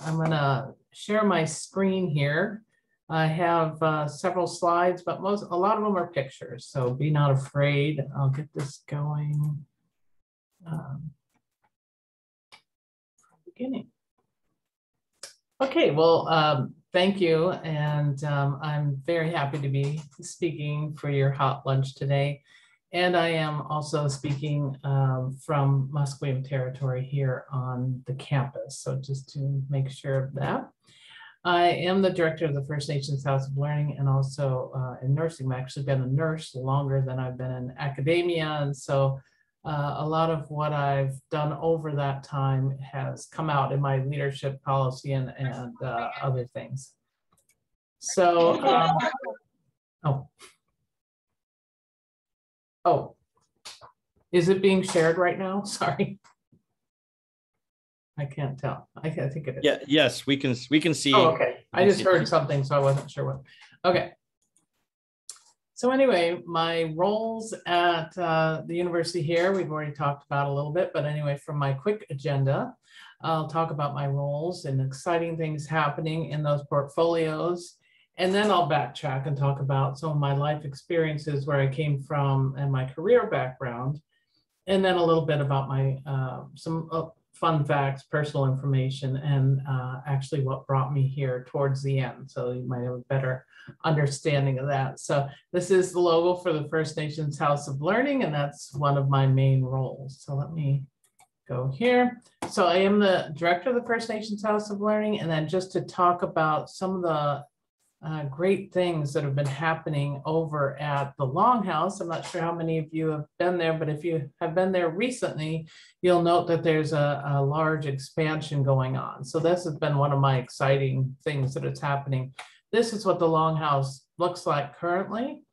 I'm going to share my screen here. I have several slides, but a lot of them are pictures, so be not afraid. I'll get this going from the beginning. Okay, well, thank you, and I'm very happy to be speaking for your hot lunch today. And I am also speaking from Musqueam territory here on the campus. So just to make sure of that. I am the director of the First Nations House of Learning and also in nursing. I've actually been a nurse longer than I've been in academia. And so a lot of what I've done over that time has come out in my leadership policy and other things. So, Oh, is it being shared right now? Sorry. I can't tell. I think it is. Yeah, yes, we can see. Oh, okay. I just heard something, so I wasn't sure what. Okay. So anyway, my roles at the university here, we've already talked about a little bit, but anyway, from my quick agenda, I'll talk about my roles and exciting things happening in those portfolios. And then I'll backtrack and talk about some of my life experiences, where I came from and my career background. And then a little bit about my some fun facts, personal information, and actually what brought me here towards the end. So you might have a better understanding of that. So this is the logo for the First Nations House of Learning, and that's one of my main roles. So let me go here. So I am the director of the First Nations House of Learning, and then just to talk about some of the great things that have been happening over at the Longhouse. I'm not sure how many of you have been there, but if you have been there recently, you'll note that there's a large expansion going on. So this has been one of my exciting things that is happening. This is what the Longhouse looks like currently.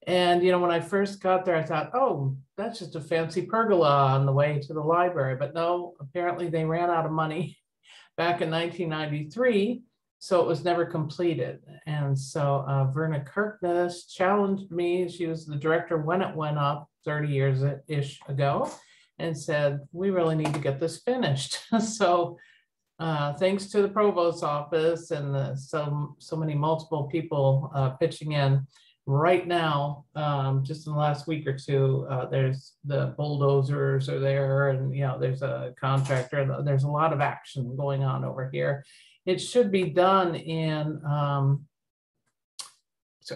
And, you know, when I first got there, I thought, oh, that's just a fancy pergola on the way to the library. But no, apparently they ran out of money back in 1993. So it was never completed. And so Verna Kirkness challenged me. She was the director when it went up 30 years-ish ago, and said, we really need to get this finished. So thanks to the provost's office and so many multiple people pitching in, right now, just in the last week or two, there's the bulldozers are there, and you know, there's a contractor. There's a lot of action going on over here. It should be done in,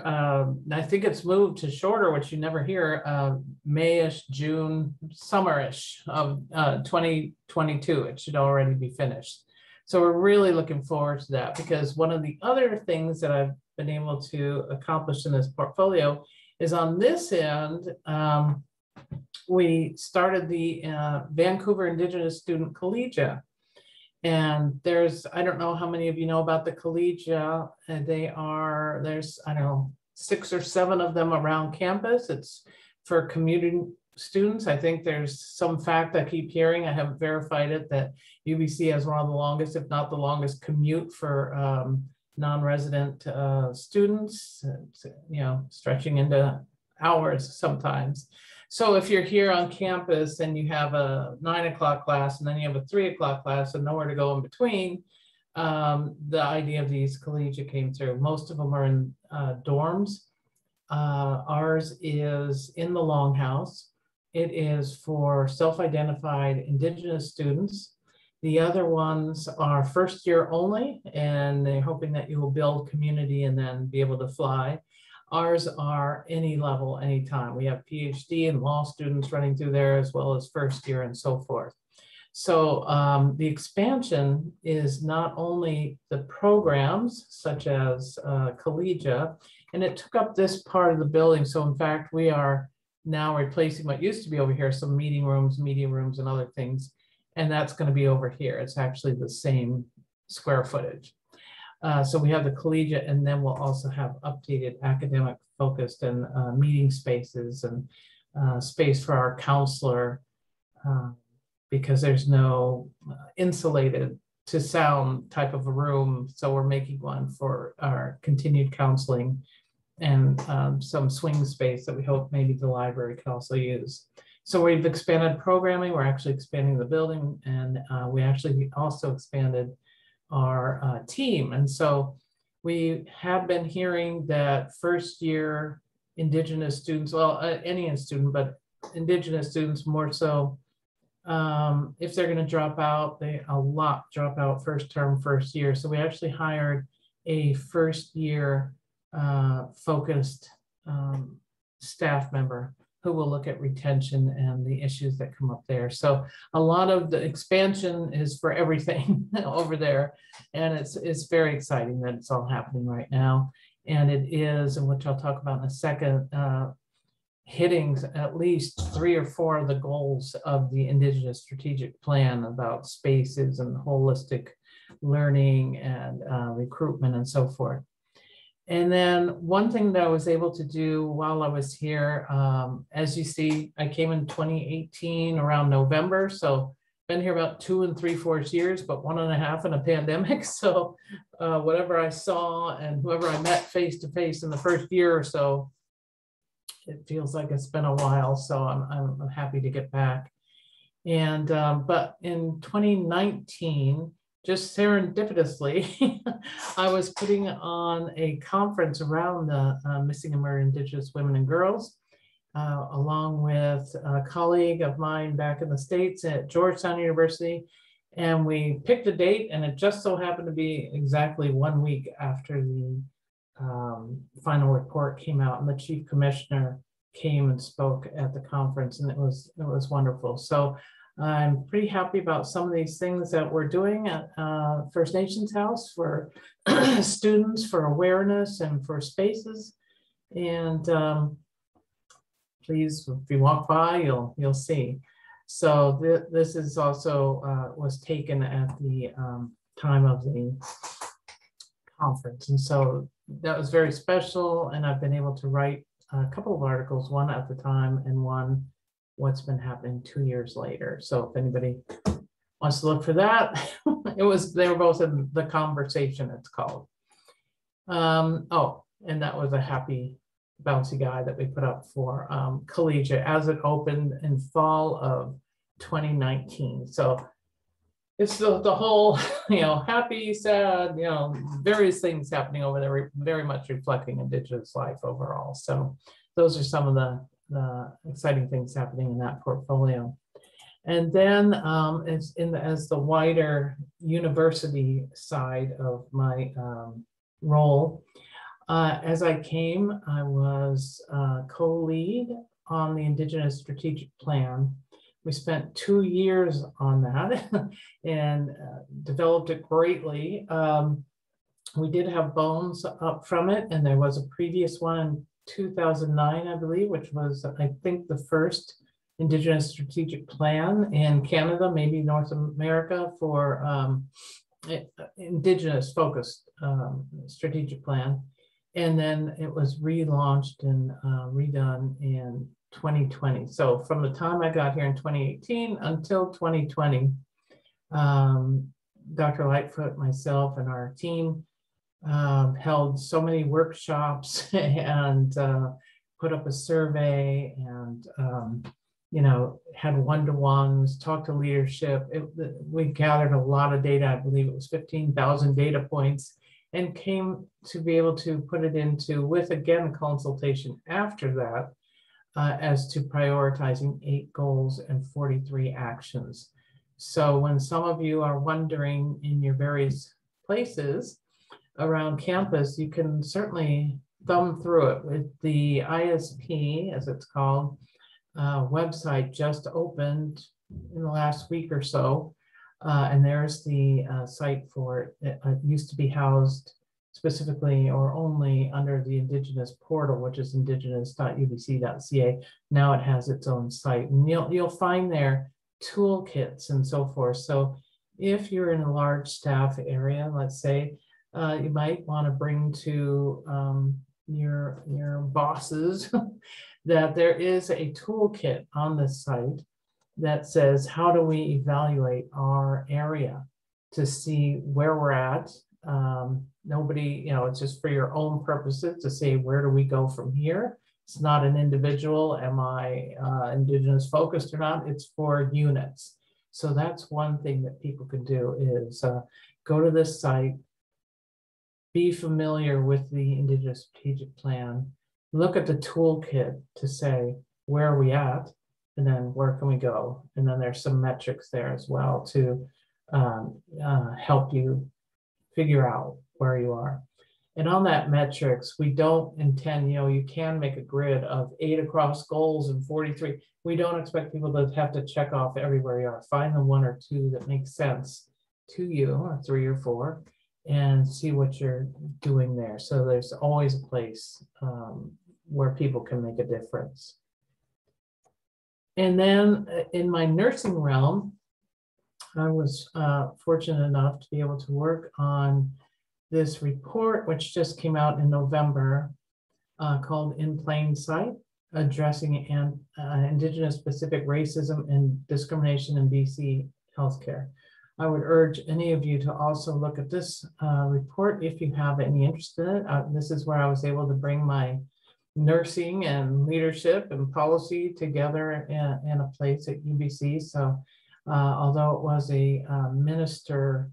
I think it's moved to shorter, which you never hear, May-ish, June, summer-ish of 2022. It should already be finished. So we're really looking forward to that, because one of the other things that I've been able to accomplish in this portfolio is on this end, we started the Vancouver Indigenous Student Collegiate. And I don't know how many of you know about the collegia, and there's, I don't know, 6 or 7 of them around campus. It's for commuting students. I think there's some fact I keep hearing, I haven't verified it, that UBC has one of the longest, if not the longest, commute for non-resident students, you know, stretching into hours sometimes. So if you're here on campus and you have a 9 o'clock class and then you have a 3 o'clock class and nowhere to go in between, the idea of these collegia came through. Most of them are in dorms. Ours is in the Longhouse. It is for self-identified Indigenous students. The other ones are first year only, and they're hoping that you will build community and then be able to fly. Ours are any level, anytime. We have PhD and law students running through there, as well as first year and so forth. So the expansion is not only the programs such as collegia, and it took up this part of the building. So in fact, we are now replacing what used to be over here, some meeting rooms, media rooms, and other things. And that's going to be over here. It's actually the same square footage. So we have the collegiate, and then we'll also have updated academic focused and meeting spaces and space for our counselor, because there's no insulated to sound type of a room. So we're making one for our continued counseling and some swing space that we hope maybe the library can also use. So we've expanded programming. We're actually expanding the building, and we actually also expanded our team. And so we have been hearing that first year Indigenous students, well, any student, but Indigenous students more so, if they're going to drop out, a lot drop out first term, first year. So we actually hired a first year focused staff member who will look at retention and the issues that come up there. So a lot of the expansion is for everything over there. And it's very exciting that it's all happening right now. And it is, and which I'll talk about in a second, hitting at least 3 or 4 of the goals of the Indigenous Strategic Plan about spaces and holistic learning and recruitment and so forth. And then one thing that I was able to do while I was here, as you see, I came in 2018 around November. So been here about 2 3/4 years, but 1.5 in a pandemic. So whatever I saw and whoever I met face to face in the first year or so, it feels like it's been a while. So I'm happy to get back. And but in 2019, just serendipitously, I was putting on a conference around the missing and murdered Indigenous women and girls, along with a colleague of mine back in the States at Georgetown University. And we picked a date, and it just so happened to be exactly 1 week after the final report came out, and the chief commissioner came and spoke at the conference, and it was wonderful. So I'm pretty happy about some of these things that we're doing at First Nations House for students, for awareness, and for spaces. And please, if you walk by, you'll see. So this is also was taken at the time of the conference, and so that was very special. And I've been able to write a couple of articles, one at the time and one what's been happening 2 years later. So if anybody wants to look for that, they were both in the conversation, it's called. Oh, and that was a happy bouncy guy that we put up for collegiate as it opened in fall of 2019. So it's the whole, happy, sad, various things happening over there, very much reflecting Indigenous life overall. So those are some of the exciting things happening in that portfolio. And then as the wider university side of my role, as I came, I was co-lead on the Indigenous Strategic Plan. We spent 2 years on that and developed it greatly. We did have bones up from it, and there was a previous one in 2009, I believe, which was, I think, the first Indigenous Strategic Plan in Canada, maybe North America, for Indigenous focused strategic plan. And then it was relaunched and redone in 2020. So from the time I got here in 2018 until 2020, Dr. Lightfoot, myself, and our team held so many workshops and put up a survey and had one-to-ones, talked to leadership. We gathered a lot of data. I believe it was 15,000 data points, and came to be able to put it into, with again consultation after that, as to prioritizing 8 goals and 43 actions. So when some of you are wondering in your various places around campus, you can certainly thumb through it with the ISP, as it's called, website just opened in the last week or so. And there's the site for it. It used to be housed specifically or only under the Indigenous portal, which is indigenous.ubc.ca. Now it has its own site, and you'll find there toolkits and so forth. So if you're in a large staff area, let's say, you might want to bring to your bosses that there is a toolkit on this site that says, how do we evaluate our area to see where we're at? Nobody, it's just for your own purposes to say, where do we go from here? It's not an individual, am I Indigenous focused or not? It's for units. So that's one thing that people can do is go to this site, be familiar with the Indigenous Strategic Plan, look at the toolkit to say, where are we at? And then where can we go? And then there's some metrics there as well to help you figure out where you are. And on that metrics, we don't intend, you can make a grid of 8 across goals and 43. We don't expect people to have to check off everywhere you are. Find the 1 or 2 that make sense to you, or 3 or 4, and see what you're doing there. So there's always a place where people can make a difference. And then in my nursing realm, I was fortunate enough to be able to work on this report, which just came out in November, called In Plain Sight, Addressing Indigenous Specific Racism and Discrimination in BC Healthcare. I would urge any of you to also look at this report if you have any interest in it. This is where I was able to bring my nursing and leadership and policy together in a place at UBC. So although it was a Minister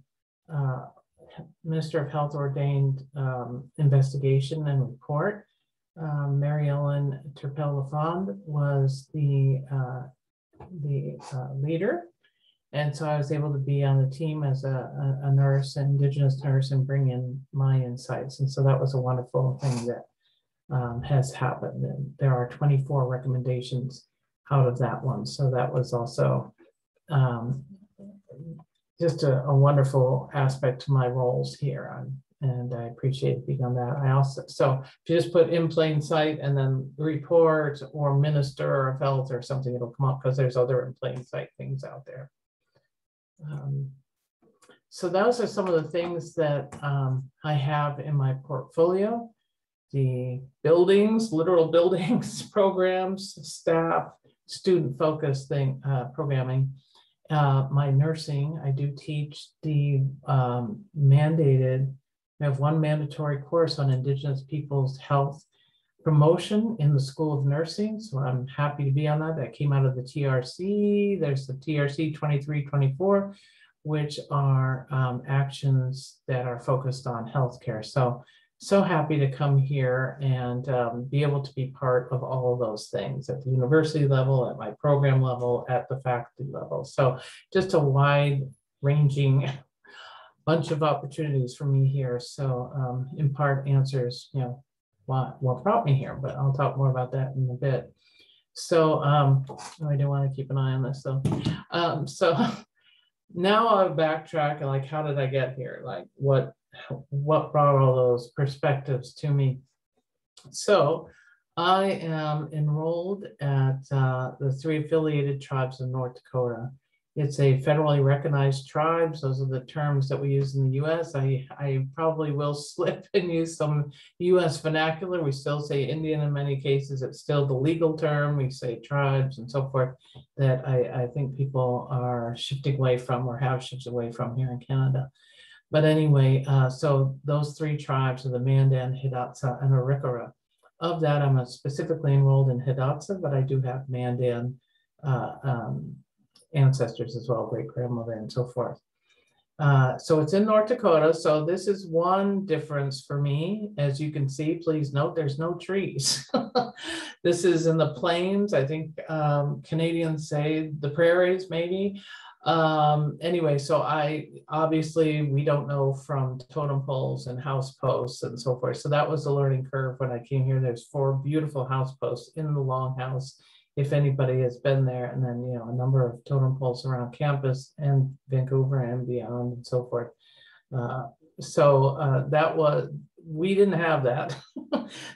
of Health ordained investigation and report, Mary Ellen Turpel-Lafond was the leader. And so I was able to be on the team as a nurse, an Indigenous nurse, and bring in my insights. And so that was a wonderful thing that has happened. And there are 24 recommendations out of that one. So that was also just a wonderful aspect to my roles here. And I appreciate being on that. I also, so if you just put In Plain Sight and then report or Minister of Health or something, it'll come up because there's other In Plain Sight things out there. So those are some of the things that I have in my portfolio. The buildings, literal buildings, programs, staff, student-focused programming. My nursing, I do teach the mandated, I have one mandatory course on Indigenous people's health promotion in the School of Nursing. So I'm happy to be on that. That came out of the TRC. There's the TRC 23-24, which are actions that are focused on healthcare. So happy to come here and be able to be part of all of those things at the university level, at my program level, at the faculty level. So just a wide ranging bunch of opportunities for me here. So in part answers, what brought me here, but I'll talk more about that in a bit. So I do want to keep an eye on this though. So now I'll backtrack, like, how did I get here? Like what brought all those perspectives to me? So I am enrolled at the 3 affiliated tribes of North Dakota. It's a federally recognized tribes. Those are the terms that we use in the US. I probably will slip and use some US vernacular. We still say Indian in many cases. It's still the legal term. We say tribes and so forth that I think people are shifting away from or have shifted away from here in Canada. But anyway, so those 3 tribes are the Mandan, Hidatsa, and Arikara. Of that, I'm specifically enrolled in Hidatsa, but I do have Mandan ancestors as well, great grandmother and so forth. So it's in North Dakota. So this is one difference for me. As you can see, please note there's no trees. This is in the plains. I think Canadians say the prairies maybe. Anyway, so obviously we don't know from totem poles and house posts and so forth. So that was the learning curve when I came here. There's 4 beautiful house posts in the Longhouse, if anybody has been there, and then a number of totem poles around campus and Vancouver and beyond and so forth. That was, we didn't have that.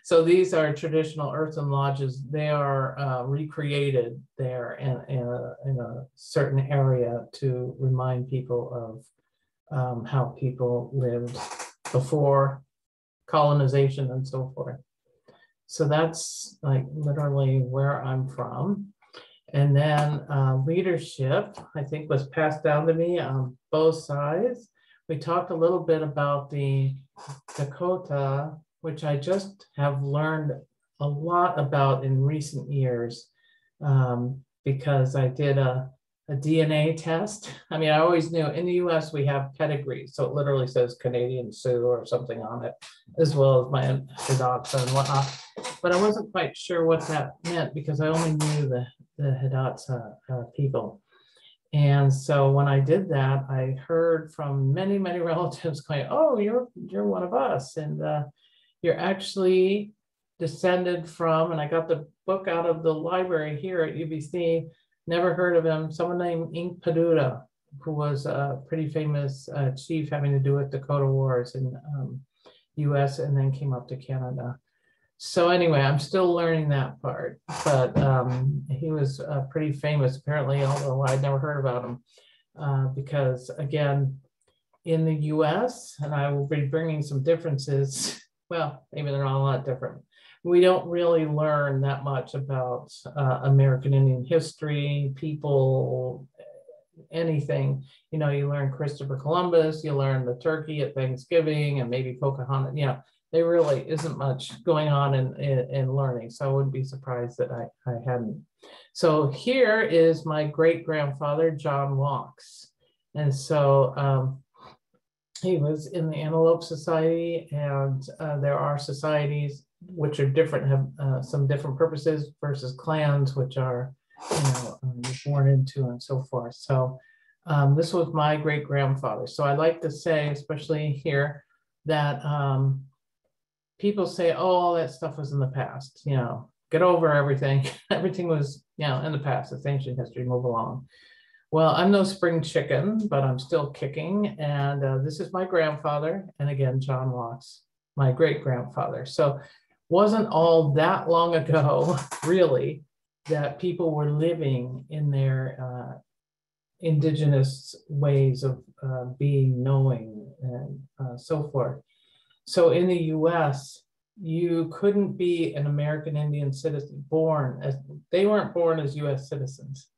So these are traditional earthen lodges. They are recreated there in a certain area to remind people of how people lived before colonization and so forth. So that's like literally where I'm from. And then leadership, I think, was passed down to me on both sides. We talked a little bit about the Dakota, which I just have learned a lot about in recent years because I did a a DNA test. I mean, I always knew in the US we have pedigree, so it literally says Canadian Sioux or something on it, as well as my Hidatsa and whatnot. But I wasn't quite sure what that meant because I only knew the Hidatsa people. And so when I did that, I heard from many, many relatives going, "Oh, you're one of us, and you're actually descended from," and I got the book out of the library here at UBC, never heard of him, someone named Ink Paduta, who was a pretty famous chief having to do with Dakota Wars in US and then came up to Canada. So anyway, I'm still learning that part, but he was pretty famous apparently, although I'd never heard about him because again, in the US, and I will be bringing some differences, well, maybe they're not a lot different. We don't really learn that much about American Indian history, people, anything. You know, you learn Christopher Columbus, you learn the turkey at Thanksgiving and maybe Pocahontas, you know, there really isn't much going on in learning. So I wouldn't be surprised that I hadn't. So here is my great-grandfather, John Walks. And so he was in the Antelope Society, and there are societies which are different, have some different purposes versus clans, which are, you know, born into and so forth. So this was my great-grandfather. So I like to say, especially here, that people say, "Oh, all that stuff was in the past, you know, get over everything." Everything was, you know, in the past. It's ancient history, move along. Well, I'm no spring chicken, but I'm still kicking. And this is my grandfather. And again, John Watts, my great-grandfather. So wasn't all that long ago, really, that people were living in their indigenous ways of being, knowing, and so forth. So in the US, you couldn't be an American Indian citizen born as, they weren't born as US citizens.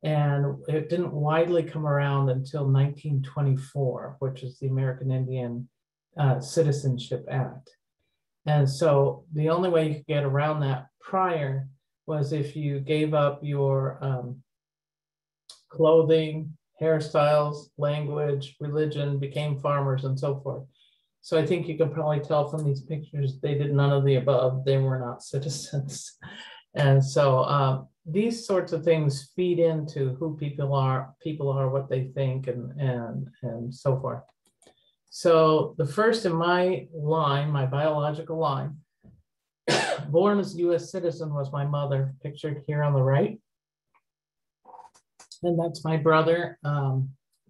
And it didn't widely come around until 1924, which is the American Indian Citizenship Act. And so the only way you could get around that prior was if you gave up your clothing, hairstyles, language, religion, became farmers and so forth. So I think you can probably tell from these pictures, they did none of the above. They were not citizens. And so these sorts of things feed into who people are, what they think, and so forth. So the first in my line, my biological line, born as a US citizen, was my mother, pictured here on the right. And that's my brother,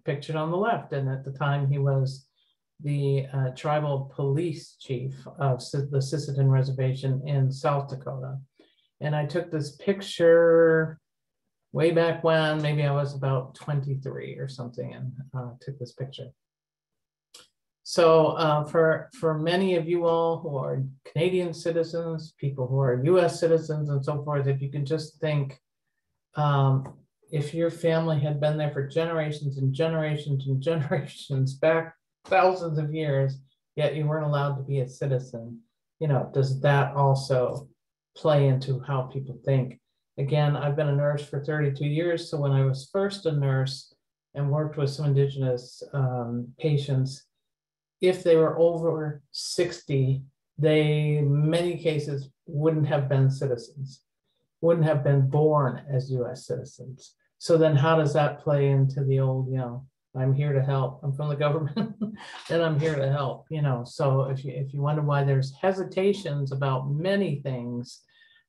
pictured on the left. And at the time he was the tribal police chief of the Sisseton Reservation in South Dakota. And I took this picture way back when, maybe I was about 23 or something, and took this picture. So for many of you all who are Canadian citizens, people who are US citizens and so forth, if you can just think, if your family had been there for generations and generations and generations back thousands of years, yet you weren't allowed to be a citizen, you know, does that also play into how people think? Again, I've been a nurse for 32 years. So when I was first a nurse and worked with some Indigenous patients, if they were over 60, they, in many cases, wouldn't have been citizens, wouldn't have been born as US citizens. So then how does that play into the old, you know, I'm here to help, I'm from the government, and I'm here to help, you know? So if you wonder why there's hesitations about many things,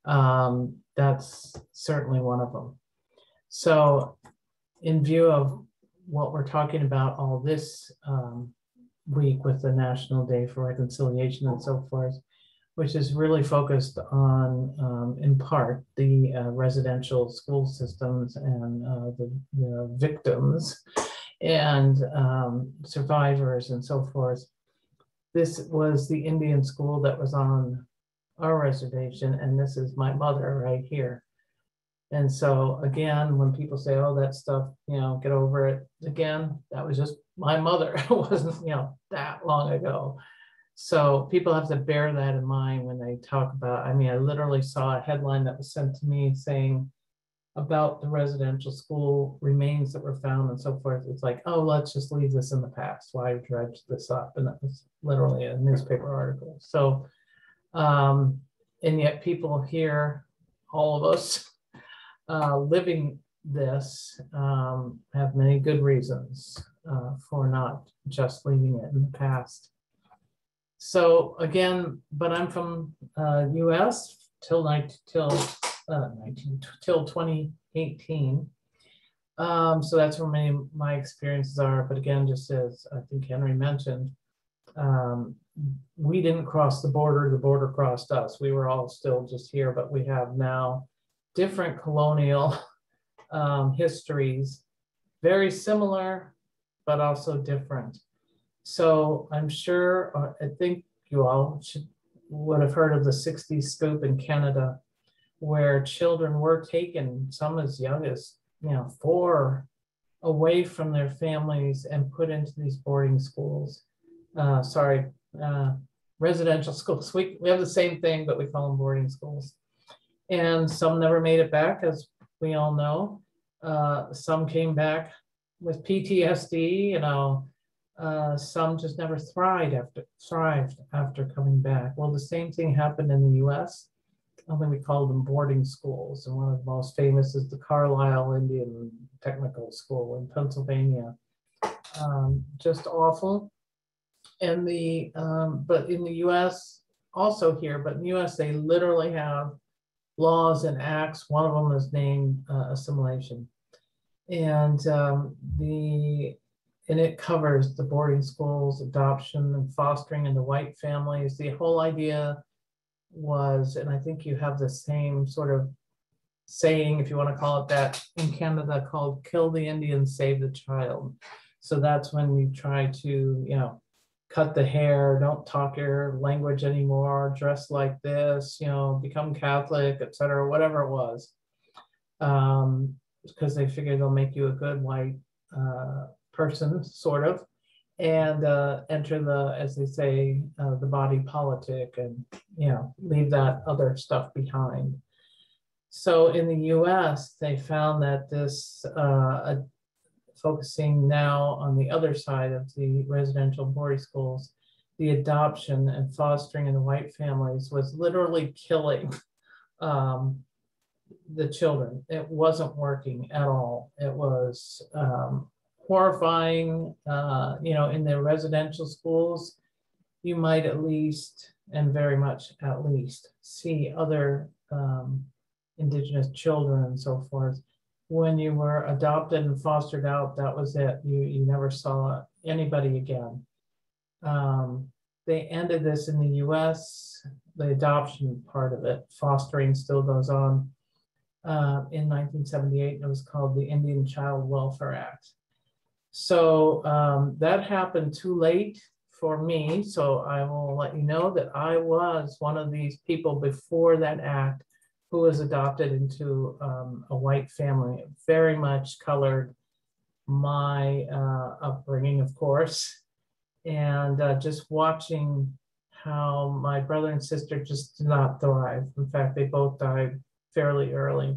that's certainly one of them. So in view of what we're talking about all this week with the National Day for Reconciliation and so forth, which is really focused on, in part, the residential school systems and the victims and survivors and so forth. This was the Indian school that was on our reservation, and this is my mother right here. And so again, when people say, "Oh, that stuff, you know, get over it," again, that was just my mother. It wasn't, you know, that long ago. So people have to bear that in mind when they talk about, I mean, I literally saw a headline that was sent to me saying, about the residential school remains that were found and so forth. It's like, oh, let's just leave this in the past. Why dredge this up? And that was literally a newspaper article. So, and yet people here, all of us living this, have many good reasons for not just leaving it in the past. So again, but I'm from US till 2018. So that's where many of my experiences are. But again, just as I think Henry mentioned, we didn't cross the border crossed us. We were all still just here, but we have now different colonial histories, very similar, but also different. So I'm sure, I think you all would have heard of the 60s scoop in Canada, where children were taken, some as young as 4, away from their families and put into these boarding schools. Residential schools. We have the same thing, but we call them boarding schools. And some never made it back, as we all know. Some came back with PTSD, some just never thrived after coming back. Well, the same thing happened in the US, only we call them boarding schools. And one of the most famous is the Carlisle Indian Technical School in Pennsylvania. Just awful. And but in the US, also here, but in the US, they literally have laws and acts. One of them is named assimilation. And it covers the boarding schools, adoption and fostering into white families. The whole idea was, and I think you have the same sort of saying, if you want to call it that, in Canada, called "kill the Indian, save the child." So that's when you try to, cut the hair, don't talk your language anymore, dress like this, become Catholic, etc., whatever it was, because they figure they'll make you a good white person, sort of, and enter the, as they say, the body politic, and leave that other stuff behind. So in the US, they found that this, focusing now on the other side of the residential boarding schools, the adoption and fostering in the white families was literally killing the children. It wasn't working at all. It was horrifying. In the residential schools, you might at least, and very much at least, see other Indigenous children and so forth. When you were adopted and fostered out, that was it. You never saw anybody again. They ended this in the US, the adoption part of it. Fostering still goes on in 1978. And it was called the Indian Child Welfare Act. So that happened too late for me. So I will let you know that I was one of these people before that act who was adopted into a white family. It very much colored my upbringing, of course. And just watching how my brother and sister just did not thrive. In fact, they both died fairly early,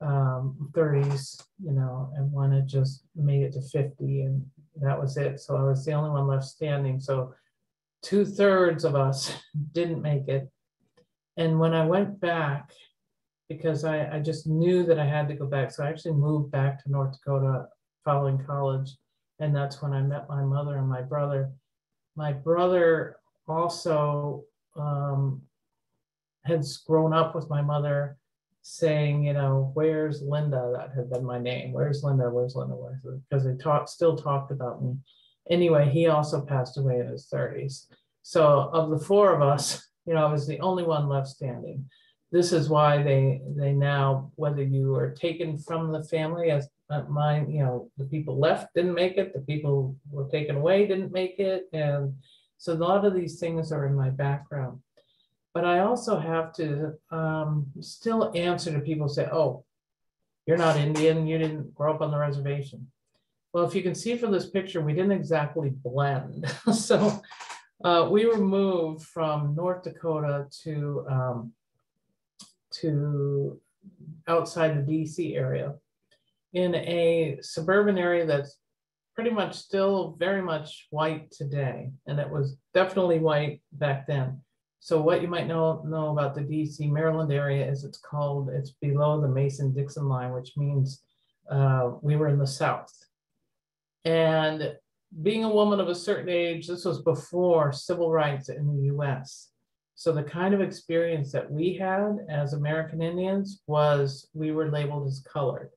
30s, and one had just made it to 50, and that was it. So I was the only one left standing. So 2/3 of us didn't make it. And when I went back, because I just knew that I had to go back, so I actually moved back to North Dakota following college, and that's when I met my mother and my brother. My brother also had grown up with my mother saying, where's Linda? That had been my name. Where's Linda? Where's Linda? Where's Linda? Because they still talked about me. Anyway, he also passed away in his 30s. So of the 4 of us, I was the only one left standing. This is why they now, whether you are taken from the family, as mine, the people left didn't make it, the people were taken away didn't make it. And so a lot of these things are in my background. But I also have to still answer to people who say, oh, you're not Indian, you didn't grow up on the reservation. Well, if you can see from this picture, we didn't exactly blend. So we were moved from North Dakota to outside the DC area in a suburban area that's pretty much still very much white today. And it was definitely white back then. So what you might know about the DC, Maryland area is it's below the Mason-Dixon line, which means we were in the South. And being a woman of a certain age, this was before civil rights in the US. So the kind of experience that we had as American Indians was we were labeled as colored.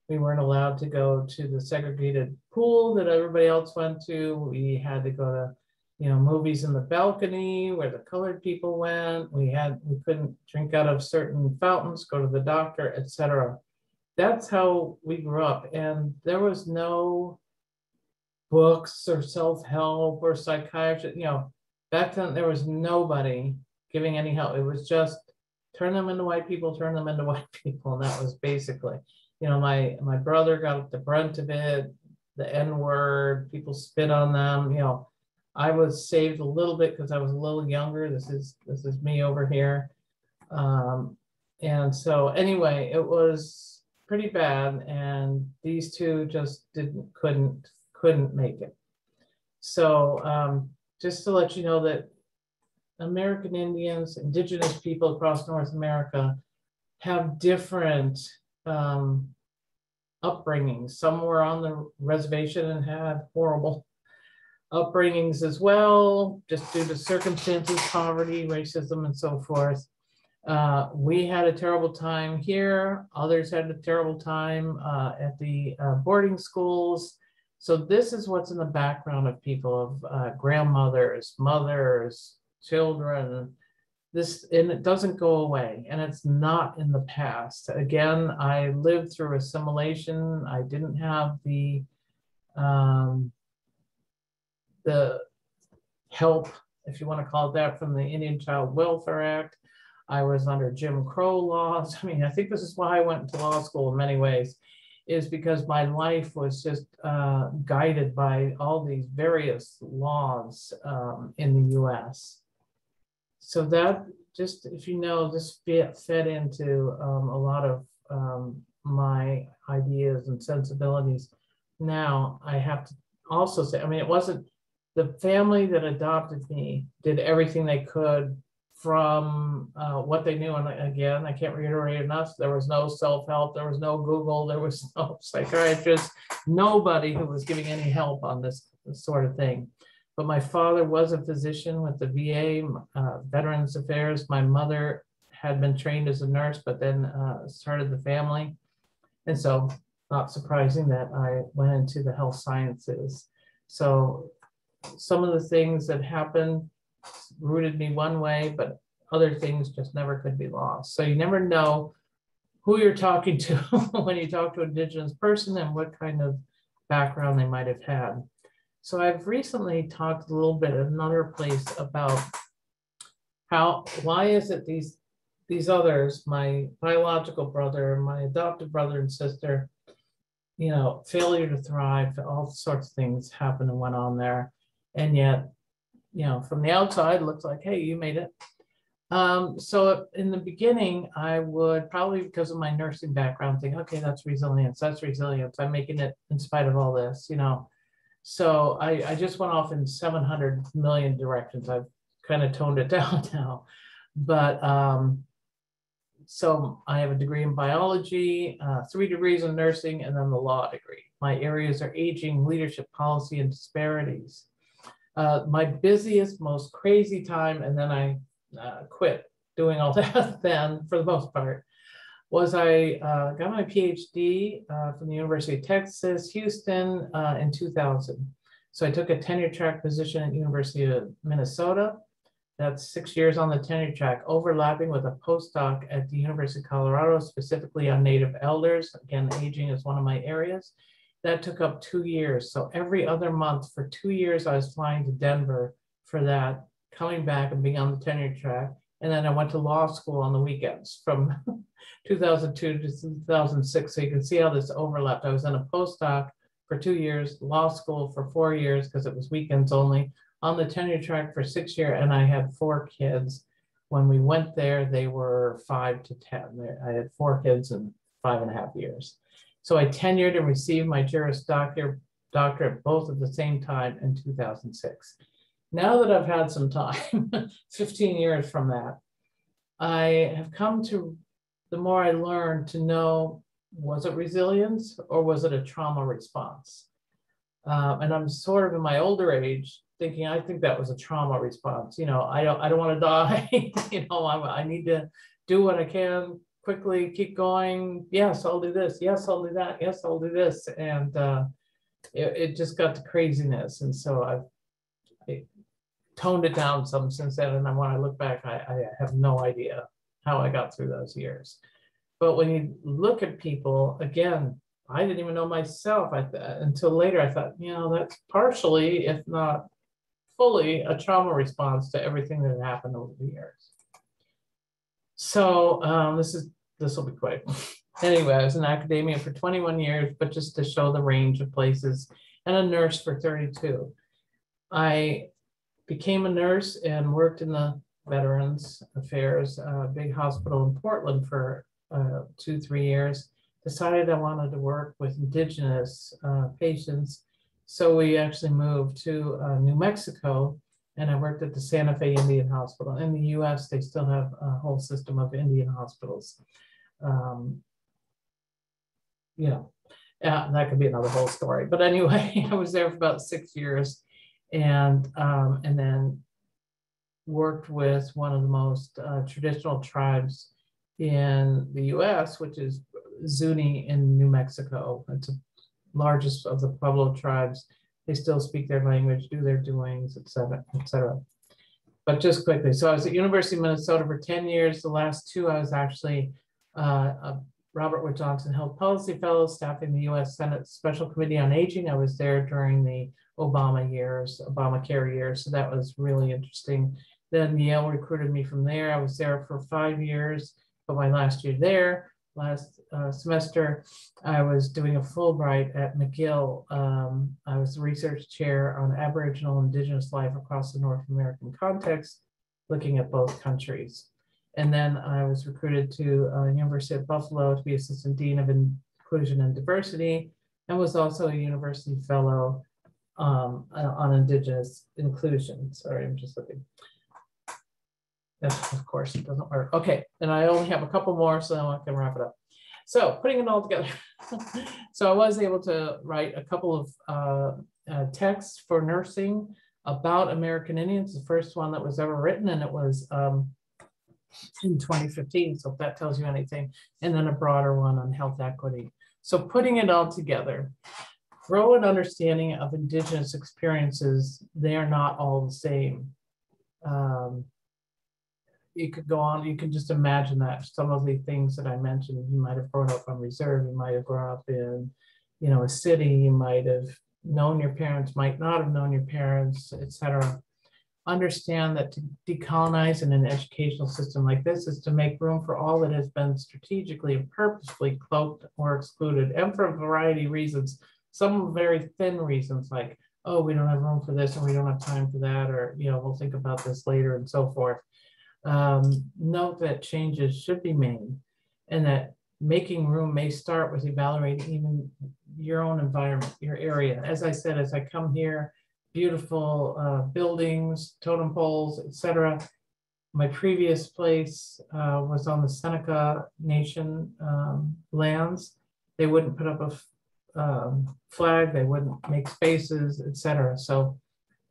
We weren't allowed to go to the segregated pool that everybody else went to. We had to go to, movies in the balcony where the colored people went. We couldn't drink out of certain fountains, go to the doctor, etc. That's how we grew up. And there was no books or self-help or psychiatry. Back then there was nobody giving any help. It was just turn them into white people, turn them into white people. And that was basically, my brother got the brunt of it, the N-word, people spit on them. I was saved a little bit because I was a little younger. This is me over here. And so anyway, it was pretty bad. And these two just couldn't make it. So just to let you know that American Indians, indigenous people across North America have different upbringings. Some were on the reservation and had horrible upbringings as well, just due to circumstances, poverty, racism, and so forth. We had a terrible time here. Others had a terrible time at the boarding schools. So this is what's in the background of people, of grandmothers, mothers, children. And it doesn't go away, and it's not in the past. Again, I lived through assimilation. I didn't have the help, if you want to call it that, from the Indian Child Welfare Act. I was under Jim Crow laws. I mean, I think this is why I went to law school in many ways, is because my life was just guided by all these various laws in the US. So that, just if you know, this fed into a lot of my ideas and sensibilities. Now, I have to also say, I mean, it wasn't the family that adopted me did everything they could from what they knew. And again, I can't reiterate enough, there was no self-help, there was no Google, there was no psychiatrist, nobody who was giving any help on this sort of thing. But my father was a physician with the VA, Veterans Affairs. My mother had been trained as a nurse, but then started the family. And so not surprising that I went into the health sciences. So some of the things that happened rooted me one way, but other things just never could be lost. So you never know who you're talking to when you talk to an Indigenous person and what kind of background they might have had. So I've recently talked a little bit at another place about why is it these others, my biological brother, my adopted brother and sister, failure to thrive, all sorts of things happened and went on there. And yet, from the outside, it looks like, hey, you made it. So in the beginning, I would probably, because of my nursing background, think, okay, that's resilience. I'm making it in spite of all this, So I just went off in 700 million directions. I've kind of toned it down now. But so I have a degree in biology, 3 degrees in nursing, and then the law degree. My areas are aging, leadership, policy, and disparities. My busiest, most crazy time, and then I quit doing all that then for the most part, was I got my PhD from the University of Texas, Houston in 2000. So I took a tenure track position at University of Minnesota. That's 6 years on the tenure track, overlapping with a postdoc at the University of Colorado, specifically on Native elders. Again, aging is one of my areas. That took up 2 years. So every other month for 2 years, I was flying to Denver for that, coming back and being on the tenure track. And then I went to law school on the weekends from 2002 to 2006. So you can see how this overlapped. I was in a postdoc for 2 years, law school for 4 years because it was weekends only, on the tenure track for 6 years. And I had 4 kids when we went there, they were 5 to 10. I had 4 kids in 5.5 years. So I tenured and received my Juris Doctorate both at the same time in 2006. Now that I've had some time, 15 years from that, I have come to, the more I learned, to know, was it resilience or was it a trauma response? And I'm sort of in my older age thinking, I think that was a trauma response. You know, I don't want to die. You know, I need to do what I can quickly, keep going. Yes, I'll do this. Yes, I'll do that. Yes, I'll do this. And it just got to craziness. And so I toned it down some since then. And then when I look back, I have no idea how I got through those years. But when you look at people, again, I didn't even know myself until later. I thought, you know, that's partially, if not fully, a trauma response to everything that happened over the years. So this will be quick. Anyway, I was in academia for 21 years, but just to show the range of places, and a nurse for 32. I became a nurse and worked in the Veterans Affairs, big hospital in Portland for 2-3 years. Decided I wanted to work with Indigenous patients. So we actually moved to New Mexico, and I worked at the Santa Fe Indian Hospital. In the US, they still have a whole system of Indian hospitals. You know, that could be another whole story. But anyway, I was there for about 6 years, and then worked with one of the most traditional tribes in the US, which is Zuni in New Mexico. It's the largest of the Pueblo tribes. They still speak their language, do their doings, et cetera, et cetera. But just quickly, so I was at University of Minnesota for 10 years. The last 2, I was actually a Robert Wood Johnson Health Policy Fellow, staffing the US Senate Special Committee on Aging. I was there during the Obamacare years, so that was really interesting. Then Yale recruited me from there. I was there for 5 years, but my last year there, last semester, I was doing a Fulbright at McGill. I was the research chair on Aboriginal Indigenous life across the North American context, looking at both countries. And then I was recruited to University of Buffalo to be Assistant Dean of Inclusion and Diversity, and was also a university fellow on Indigenous inclusion. Sorry, I'm just looking. Of course, it doesn't work. Okay, and I only have a couple more, so I can wrap it up. So putting it all together. So I was able to write a couple of texts for nursing about American Indians, the first one that was ever written, and it was in 2015, so if that tells you anything, and then a broader one on health equity. So putting it all together, grow an understanding of Indigenous experiences. They are not all the same. You could go on, you can just imagine that some of the things that I mentioned, you might have grown up on reserve, you might have grown up in, you know, a city, you might have known your parents, might not have known your parents, etc. Understand that to decolonize in an educational system like this is to make room for all that has been strategically and purposefully cloaked or excluded, and for a variety of reasons, some very thin reasons like, oh, we don't have room for this and we don't have time for that, or, you know, we'll think about this later and so forth. Note that changes should be made, and that making room may start with evaluating even your own environment, your area. As I said, as I come here, beautiful buildings, totem poles, etc. My previous place was on the Seneca Nation lands. They wouldn't put up a flag, they wouldn't make spaces, etc. So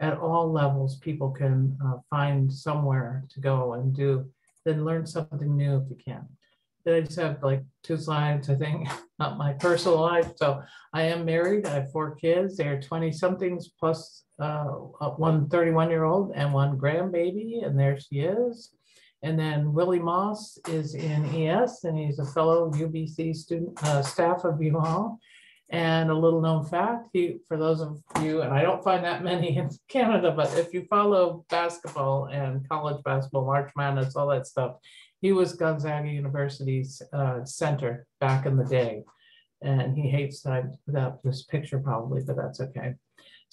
at all levels, people can find somewhere to go and do, then learn something new if you can. Then I just have like 2 slides, I think, not my personal life. So I am married, I have 4 kids. They're 20-somethings plus one 31-year-old and 1 grandbaby, and there she is. And then Willie Moss is in ES, and he's a fellow UBC student, staff of UL. And a little known fact, for those of you, and I don't find that many in Canada, but if you follow basketball and college basketball, March Madness, all that stuff, he was Gonzaga University's center back in the day. And he hates that I put out this picture probably, but that's okay.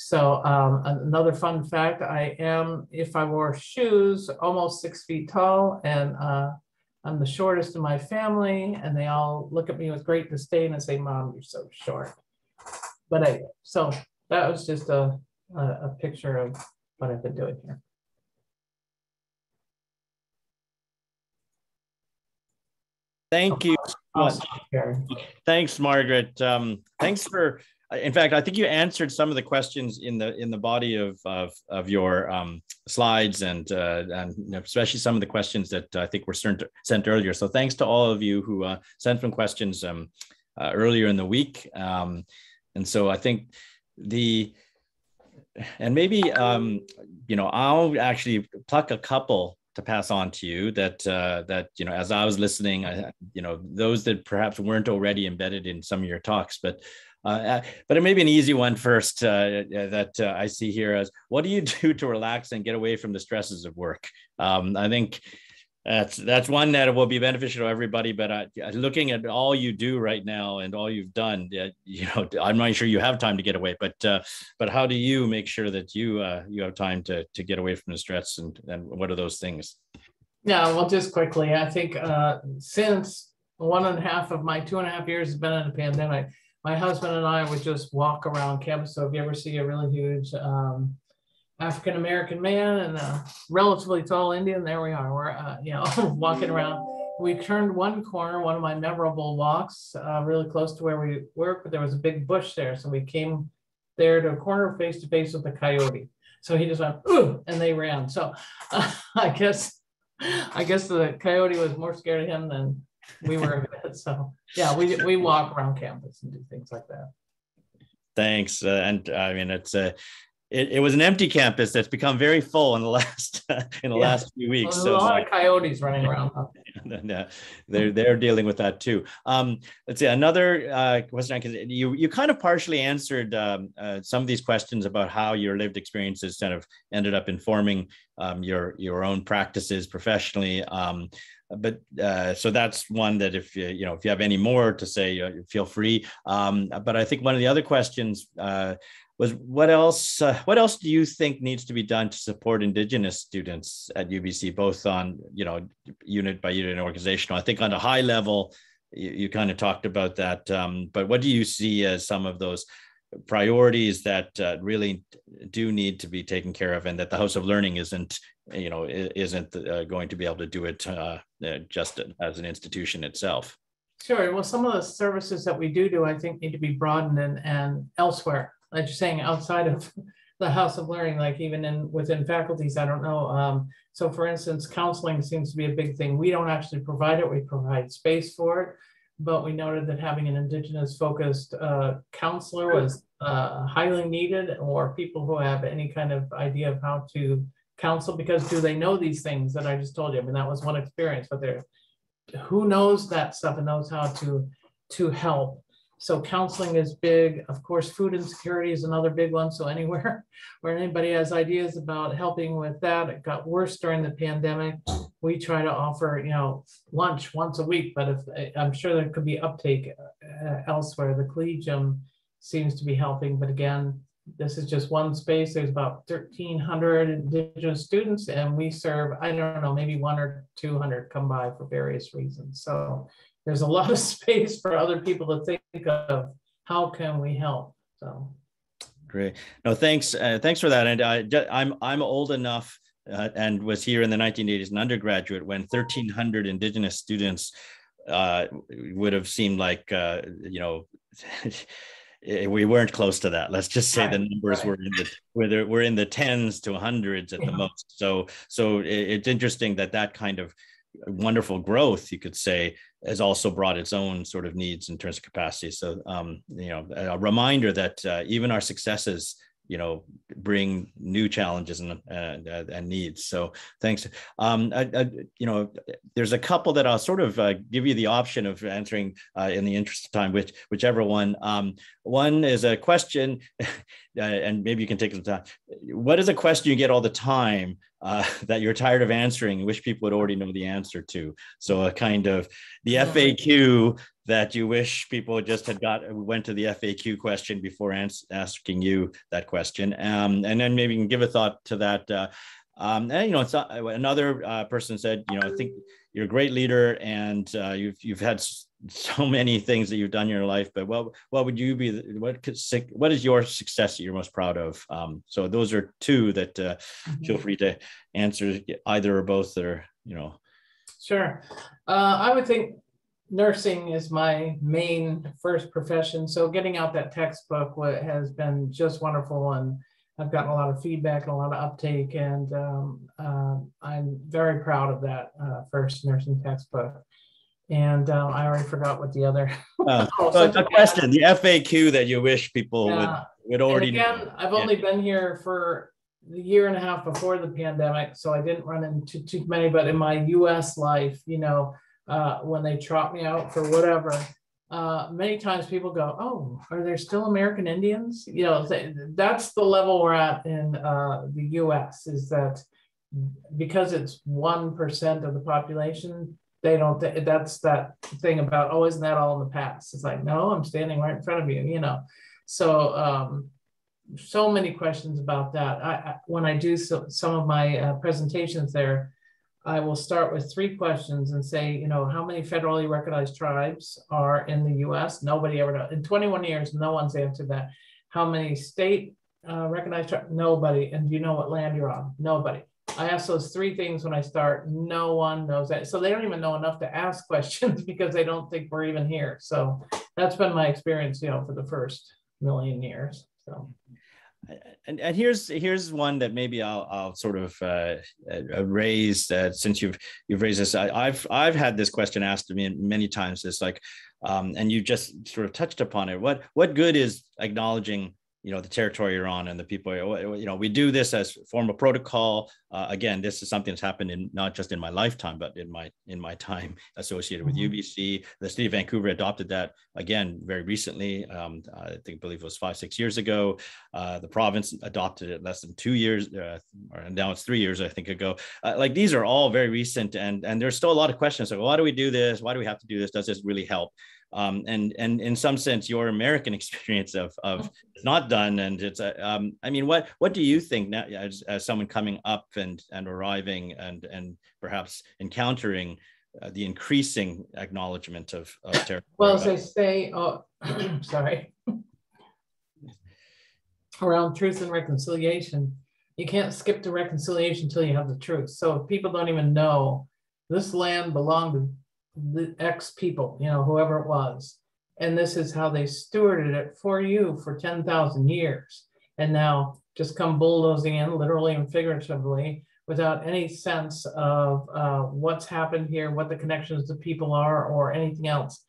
So another fun fact, I am, if I wore shoes, almost 6 feet tall, and I'm the shortest in my family, and they all look at me with great disdain and say, "Mom, you're so short." But anyway, so that was just a picture of what I've been doing here. Thank you. Awesome. Thanks, Margaret. Thanks for. In fact, I think you answered some of the questions in the body of your slides, and especially some of the questions that I think were sent earlier. So thanks to all of you who sent some questions earlier in the week. And so I think maybe I'll actually pluck a couple to pass on to you that as I was listening, those that perhaps weren't already embedded in some of your talks, but it may be an easy one first that I see here as, what do you do to relax and get away from the stresses of work? I think that's one that will be beneficial to everybody, but looking at all you do right now and all you've done, I'm not sure you have time to get away, but how do you make sure that you have time to get away from the stress, and what are those things? Yeah, well, just quickly, I think since 1.5 of my 2.5 years has been in a pandemic, my husband and I would just walk around campus. So if you ever see a really huge African-American man and a relatively tall Indian, there we are. We're walking around. We turned one corner, one of my memorable walks, really close to where we work, but there was a big bush there. So we came there to a corner face to face with a coyote. So he just went, "Ooh," and they ran. So I guess the coyote was more scared of him than we were. So yeah, we walk around campus and do things like that. Thanks. And I mean, it was an empty campus that's become very full in the last last few weeks. Well, there's a lot of coyotes running around. Yeah, they're dealing with that too. Let's see, another question. You kind of partially answered some of these questions about how your lived experiences kind of ended up informing your own practices professionally. But so that's one that if you have any more to say, feel free. But I think one of the other questions was, what else do you think needs to be done to support Indigenous students at UBC, both on unit by unit and organizational? I think on a high level, you kind of talked about that. But what do you see as some of those priorities that really do need to be taken care of, and that the House of Learning isn't going to be able to do it just as an institution itself? Sure. Well, some of the services that we do, I think, need to be broadened and elsewhere. Like you're saying, outside of the House of Learning, like even within faculties, I don't know. So for instance, counseling seems to be a big thing. We don't actually provide it, we provide space for it, but we noted that having an Indigenous focused counselor was highly needed, or people who have any kind of idea of how to counsel, because do they know these things that I just told you? I mean, that was one experience, but who knows that stuff and knows how to help. So counseling is big. Of course, food insecurity is another big one. So anywhere where anybody has ideas about helping with that, it got worse during the pandemic. We try to offer, lunch once a week, but I'm sure there could be uptake elsewhere. The collegium seems to be helping, but again, this is just one space. There's about 1,300 Indigenous students, and we serve, I don't know, maybe 100 or 200 come by for various reasons. So there's a lot of space for other people to think of how can we help. So great. No, thanks. Thanks for that. And I'm old enough and was here in the 1980s, an undergraduate, when 1,300 Indigenous students would have seemed like we weren't close to that. Let's just say the numbers were in the tens to hundreds at the most. So it's interesting that kind of wonderful growth, you could say, has also brought its own sort of needs in terms of capacity. So a remander that even our successes bring new challenges and needs. So thanks. There's a couple that I'll sort of give you the option of answering in the interest of time, whichever one. One is a question and maybe you can take some time. What is a question you get all the time that you're tired of answering and wish people would already know the answer to? So a kind of the FAQ that you wish people just went to the FAQ question before asking you that question. And then maybe you can give a thought to that. And, it's another person said, I think you're a great leader, and you've had so many things that you've done in your life, but what would you be, what is your success that you're most proud of? So those are two that feel free to answer, either or both, or Sure. I would think nursing is my main first profession. So getting out that textbook has been just wonderful, and I've gotten a lot of feedback and a lot of uptake, and I'm very proud of that first nursing textbook. And I already forgot what the other. The question, the FAQ that you wish people would already know. I've only been here for the year and a half before the pandemic, so I didn't run into too many. But in my U.S. life, when they trot me out for whatever, many times people go, "Oh, are there still American Indians?" That's the level we're at in the U.S. Is that because it's 1% of the population. They don't, that's that thing about, oh, isn't that all in the past? It's like, no, I'm standing right in front of you, So, so many questions about that. When I do some of my presentations there, I will start with 3 questions and say, how many federally recognized tribes are in the US? Nobody ever knows. In 21 years, no one's answered that. How many state recognized tribes? Nobody. And do you know what land you're on? Nobody. I ask those 3 things when I start. No one knows that. So they don't even know enough to ask questions because they don't think we're even here. So that's been my experience, for the first million years. So. And here's one that maybe I'll sort of raise since you've raised this. I've had this question asked to me many times. It's like, and you just sort of touched upon it. What good is acknowledging the territory you're on and the people, we do this as formal protocol. Again, this is something that's happened not just in my lifetime, but in my time associated with UBC. The city of Vancouver adopted that again very recently. I believe it was 5-6 years ago. The province adopted it less than 2 years, and now it's 3 years, I think, ago. These are all very recent, and there's still a lot of questions. Like, why do we do this? Why do we have to do this? Does this really help? And in some sense, your American experience of not done, and it's what do you think now as someone coming up and arriving and perhaps encountering the increasing acknowledgement of territory? Well, as I say, sorry, around truth and reconciliation, you can't skip to reconciliation until you have the truth. So if people don't even know this land belonged to the X people, whoever it was, and this is how they stewarded it for you for 10,000 years, and now just come bulldozing in, literally and figuratively, without any sense of what's happened here, what the connections to people are, or anything else.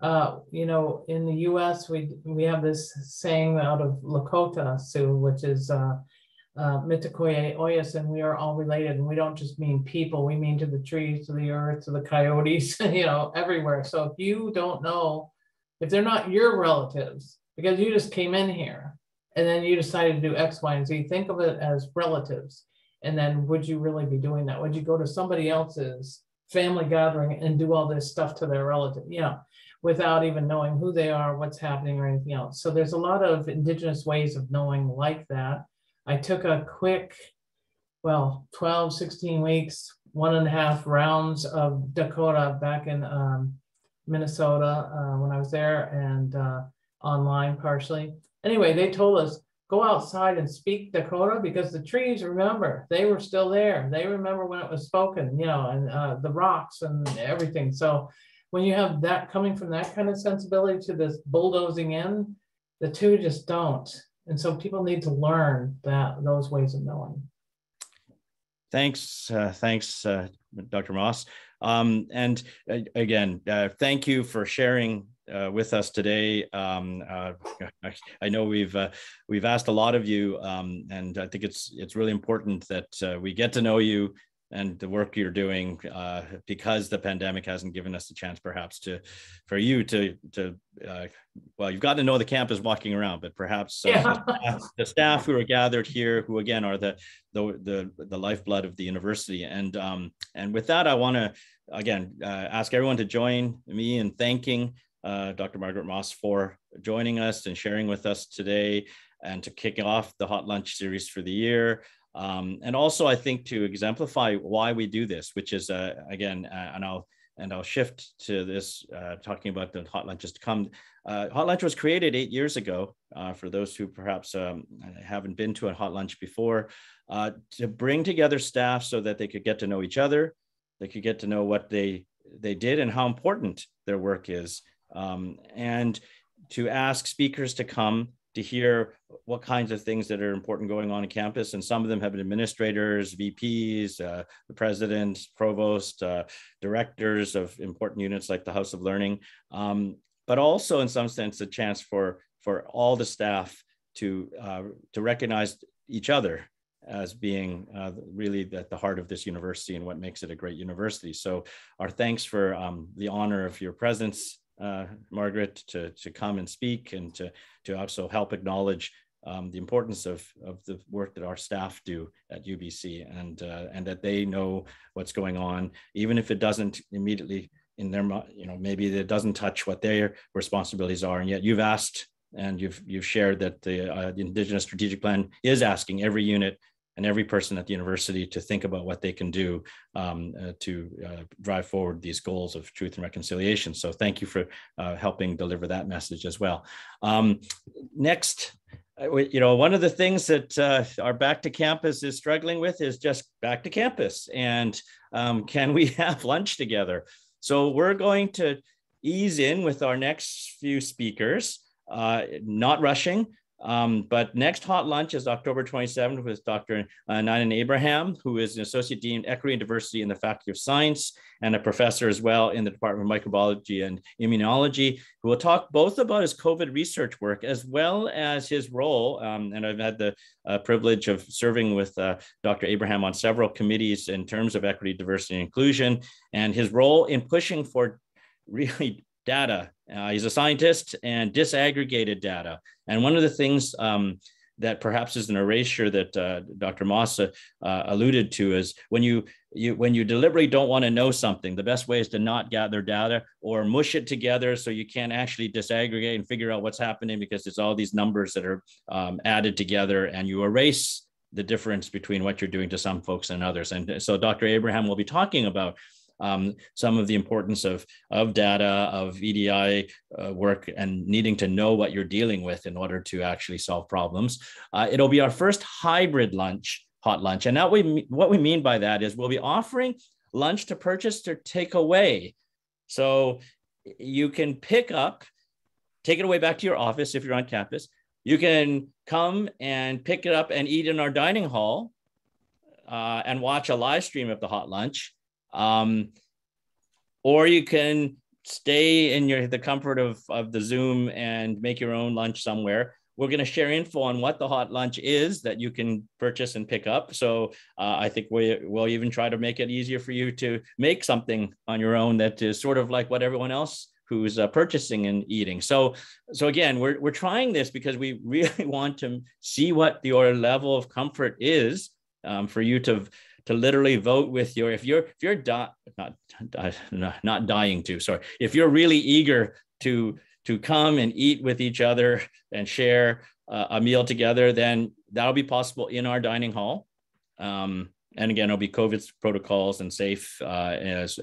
In the U.S., we have this saying out of Lakota Sioux, which is Mitakoye Oyas, and we are all related, and we don't just mean people, we mean to the trees, to the earth, to the coyotes, everywhere. So if you don't know, if they're not your relatives, because you just came in here and then you decided to do X, Y, and Z, think of it as relatives. And then would you really be doing that? Would you go to somebody else's family gathering and do all this stuff to their relative, without even knowing who they are, what's happening, or anything else? So there's a lot of Indigenous ways of knowing like that. I took a quick, 12, 16 weeks, 1.5 rounds of Dakota back in Minnesota when I was there, and online partially. Anyway, they told us, go outside and speak Dakota, because the trees, remember, they were still there. They remember when it was spoken, and the rocks and everything. So when you have that coming from that kind of sensibility to this bulldozing in, the two just don't. And so people need to learn those ways of knowing. Thanks, Dr. Moss. And again, thank you for sharing with us today. I know we've asked a lot of you, and I think it's really important that we get to know you and the work you're doing, because the pandemic hasn't given us the chance perhaps for you to well, you've gotten to know the campus walking around, but perhaps the staff who are gathered here, who again are the lifeblood of the university. And with that, I want to again ask everyone to join me in thanking Dr. Margaret Moss for joining us and sharing with us today, and to kick off the Hot Lunch series for the year. And also, I think, to exemplify why we do this, which is again, and I'll shift to this, talking about the Hot Lunches to come. Hot Lunch was created 8 years ago, for those who perhaps haven't been to a Hot Lunch before, to bring together staff so that they could get to know each other, they could get to know what they did and how important their work is, and to ask speakers to come to hear what kinds of things that are important going on campus. And some of them have been administrators, VPs, the president, provost, directors of important units like the House of Learning, but also in some sense a chance for all the staff to recognize each other as being really at the heart of this university and what makes it a great university. So our thanks for the honor of your presence, Margaret, to come and speak, and to also help acknowledge the importance of the work that our staff do at UBC, and that they know what's going on, even if it doesn't immediately in their, maybe it doesn't touch what their responsibilities are. And yet you've asked, and you've shared that the Indigenous Strategic Plan is asking every unit and every person at the university to think about what they can do to drive forward these goals of truth and reconciliation. So thank you for helping deliver that message as well. Next, one of the things that our Back to Campus is struggling with is just back to campus, and can we have lunch together? So we're going to ease in with our next few speakers, not rushing. But next Hot Lunch is October 27th with Dr. Nainan Abraham, who is an Associate Dean, Equity and Diversity in the Faculty of Science, and a professor as well in the Department of Microbiology and Immunology, who will talk both about his COVID research work as well as his role. And I've had the privilege of serving with Dr. Abraham on several committees in terms of equity, diversity, and inclusion, and his role in pushing for really data. He's a scientist and disaggregated data. And one of the things that perhaps is an erasure that Dr. Moss alluded to is when you deliberately don't want to know something, the best way is to not gather data or mush it together so you can't actually disaggregate and figure out what's happening, because it's all these numbers that are added together, and you erase the difference between what you're doing to some folks and others. And so Dr. Abraham will be talking about some of the importance of data, of EDI work, and needing to know what you're dealing with in order to actually solve problems. It'll be our first hybrid lunch, Hot Lunch. And what we mean by that is we'll be offering lunch to purchase or take away. So you can take it away back to your office if you're on campus. You can come and pick it up and eat in our dining hall and watch a live stream of the Hot Lunch. Or you can stay in the comfort of the Zoom and make your own lunch somewhere. We're going to share info on what the Hot Lunch is that you can purchase and pick up. So I think we'll even try to make it easier for you to make something on your own that is sort of like what everyone else who's purchasing and eating. So again, we're trying this because we really want to see what your level of comfort is, for you to literally vote with if you're not dying to, sorry, if you're really eager to come and eat with each other and share a meal together, then that'll be possible in our dining hall. And again, it'll be COVID protocols and safe as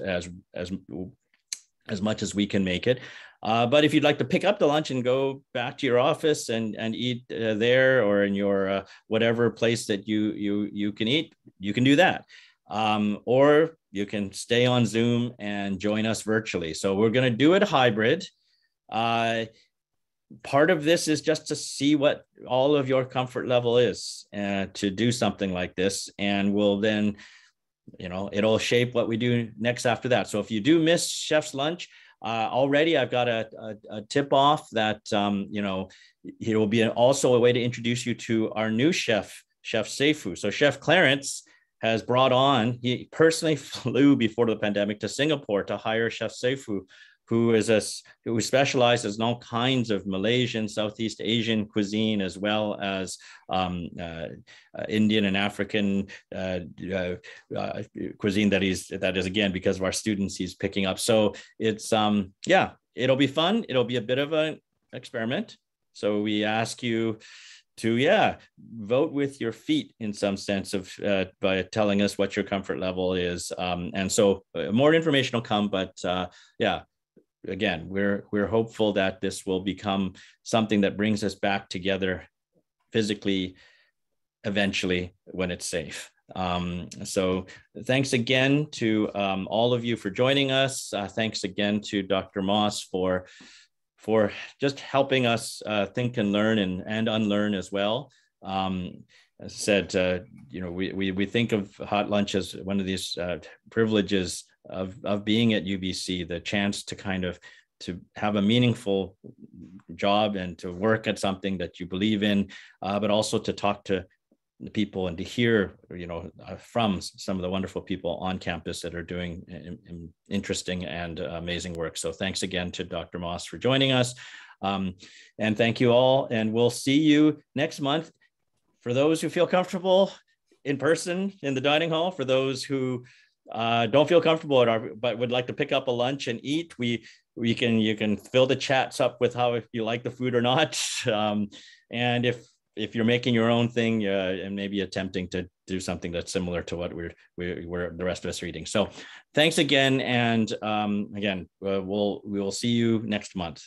much as we can make it. But if you'd like to pick up the lunch and go back to your office and eat there, or in your whatever place that you can eat, you can do that. Or you can stay on Zoom and join us virtually. So we're going to do it hybrid. Part of this is just to see what all of your comfort level is to do something like this. And we'll then, it'll shape what we do next after that. So if you do miss Chef's Lunch, already I've got a tip off that, it will be also a way to introduce you to our new chef, Chef Seifu. So Chef Clarence has brought on, he personally flew before the pandemic to Singapore to hire Chef Seifu, who specializes in all kinds of Malaysian, Southeast Asian cuisine, as well as Indian and African cuisine that is again, because of our students, he's picking up. So it's yeah, it'll be fun. It'll be a bit of an experiment. So we ask you to vote with your feet in some sense of by telling us what your comfort level is, and so more information will come, but again, we're hopeful that this will become something that brings us back together physically eventually when it's safe. So thanks again to all of you for joining us. Thanks again to Dr. Moss for just helping us think and learn and unlearn as well. As I said, we think of hot lunch as one of these privileges of being at UBC, the chance to have a meaningful job and to work at something that you believe in, but also to talk to the people and to hear, from some of the wonderful people on campus that are doing interesting and amazing work. So thanks again to Dr. Moss for joining us. And thank you all. And we'll see you next month. For those who feel comfortable in person in the dining hall, for those who don't feel comfortable but would like to pick up a lunch and eat, you can fill the chats up with how, if you like the food or not. And if you're making your own thing and maybe attempting to do something that's similar to what we're the rest of us are eating. So thanks again. And again, we will see you next month.